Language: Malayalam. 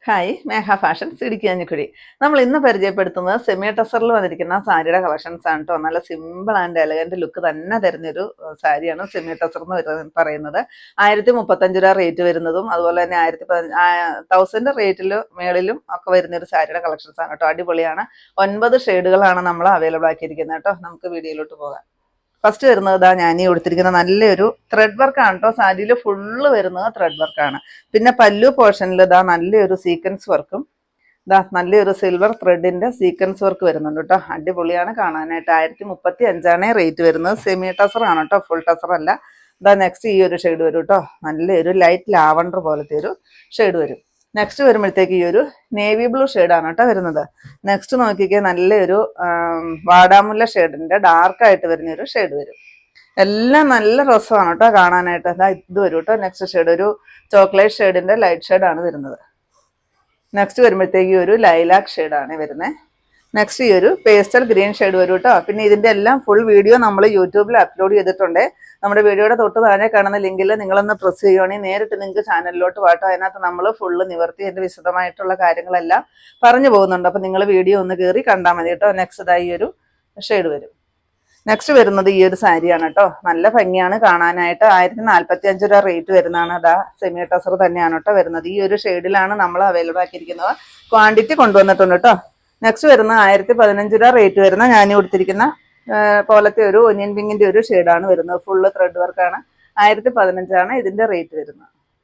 ഹായ് മേഘ ഫാഷൻസ് ഇടുക്കി അഞ്ഞിക്കുഴി. നമ്മൾ ഇന്ന് പരിചയപ്പെടുത്തുന്നത് സെമി ടസറിൽ വന്നിരിക്കുന്ന സാരിയുടെ കളക്ഷൻസ് ആണ് കേട്ടോ. നല്ല സിമ്പിൾ ആൻഡ് എലഗന്റ് ലുക്ക് തന്നെ തരുന്നൊരു സാരിയാണ് സെമി ടസർ എന്ന് പറയുന്നത്. 1035 രൂപ റേറ്റ് വരുന്നതും അതുപോലെ തന്നെ 1000 റേറ്റിൽ മേളിലും ഒക്കെ വരുന്നൊരു സാരിയുടെ കളക്ഷൻസ് ആണ് കേട്ടോ. അടിപൊളിയാണ്. 9 ഷെയ്ഡുകളാണ് നമ്മൾ അവൈലബിൾ ആക്കിയിരിക്കുന്നത് കേട്ടോ. നമുക്ക് വീഡിയോയിലോട്ട് പോകാം. ഫസ്റ്റ് വരുന്നത് ഇതാ ഞാൻ ഈ കൊടുത്തിരിക്കുന്ന നല്ലൊരു ത്രെഡ് വർക്കാണ് കേട്ടോ. സാരിയിൽ ഫുള്ള് വരുന്നത് ത്രെഡ് വർക്കാണ്. പിന്നെ പല്ലു പോർഷനിൽ ഇതാ നല്ലൊരു സീക്വൻസ് വർക്കും ഇതാ നല്ലൊരു സിൽവർ ത്രെഡിന്റെ സീക്വൻസ് വർക്ക് വരുന്നുണ്ട് കേട്ടോ. അടിപൊളിയാണ് കാണാനായിട്ട്. 1035 റേറ്റ് വരുന്നത്. സെമി ടസർ ആണ് കേട്ടോ, ഫുൾ ടസർ അല്ല. ഇതാ നെക്സ്റ്റ് ഈ ഒരു ഷെയ്ഡ് വരും കേട്ടോ. നല്ലൊരു ലൈറ്റ് ലാവണ്ടർ പോലത്തെ ഒരു ഷെയ്ഡ് വരും. നെക്സ്റ്റ് വരുമ്പോഴത്തേക്ക് ഈ ഒരു നേവി ബ്ലൂ ഷെയ്ഡാണ് കേട്ടോ വരുന്നത്. നെക്സ്റ്റ് നോക്കിക്കേ, നല്ലൊരു വാടാമുല്ല ഷെയ്ഡിന്റെ ഡാർക്കായിട്ട് വരുന്നൊരു ഷെയ്ഡ് വരും. എല്ലാം നല്ല രസമാണ് കേട്ടോ കാണാനായിട്ട്. അതാ ഇത് വരും കേട്ടോ. നെക്സ്റ്റ് ഷെയ്ഡ് ഒരു ചോക്ലേറ്റ് ഷെയ്ഡിന്റെ ലൈറ്റ് ഷെയ്ഡാണ് വരുന്നത്. നെക്സ്റ്റ് വരുമ്പോഴത്തേക്ക് ഒരു ലൈലാക്ക് ഷെയ്ഡാണ് വരുന്നത്. നെക്സ്റ്റ് ഈ ഒരു പേസ്റ്റൽ ഗ്രീൻ ഷെയ്ഡ് വരും കേട്ടോ. പിന്നെ ഇതിന്റെ എല്ലാം ഫുൾ വീഡിയോ നമ്മൾ യൂട്യൂബിൽ അപ്ലോഡ് ചെയ്തിട്ടുണ്ട്. നമ്മുടെ വീഡിയോയുടെ തൊട്ട് താഴെ കാണുന്ന ലിങ്കിൽ നിങ്ങളൊന്ന് പ്രസ് ചെയ്യുവാണെങ്കിൽ നേരിട്ട് നിങ്ങൾക്ക് ചാനലിലോട്ട് വാട്ടോ. അതിനകത്ത് നമ്മൾ ഫുള്ള് നിവർത്തി അതിന്റെ വിശദമായിട്ടുള്ള കാര്യങ്ങളെല്ലാം പറഞ്ഞു പോകുന്നുണ്ട്. അപ്പം നിങ്ങൾ വീഡിയോ ഒന്ന് കയറി കണ്ടാൽ മതി കേട്ടോ. നെക്സ്റ്റ് ഈ ഒരു ഷെയ്ഡ് വരും. നെക്സ്റ്റ് വരുന്നത് ഈ ഒരു സാരിയാണ് കേട്ടോ. നല്ല ഭംഗിയാണ് കാണാനായിട്ട്. 1045 രൂപ റേറ്റ് വരുന്നതാണ്. അതാ സെമി ടസർ തന്നെയാണ് കേട്ടോ വരുന്നത്. ഈ ഒരു ഷെയ്ഡിലാണ് നമ്മൾ അവൈലബിൾ ആക്കിയിരിക്കുന്നത്. ക്വാണ്ടിറ്റി കൊണ്ടുവന്നിട്ടുണ്ട് കേട്ടോ. നെക്സ്റ്റ് വരുന്ന 1015 രൂപ റേറ്റ് വരുന്ന ഞാൻ കൊടുത്തിരിക്കുന്ന പോലത്തെ ഒരു ഒനിയൻ പിങ്കിന്റെ ഒരു ഷെയ്ഡാണ് വരുന്നത്. ഫുള്ള് ത്രെഡ് വർക്കാണ്. 1015 ഇതിന്റെ റേറ്റ് വരുന്നത്.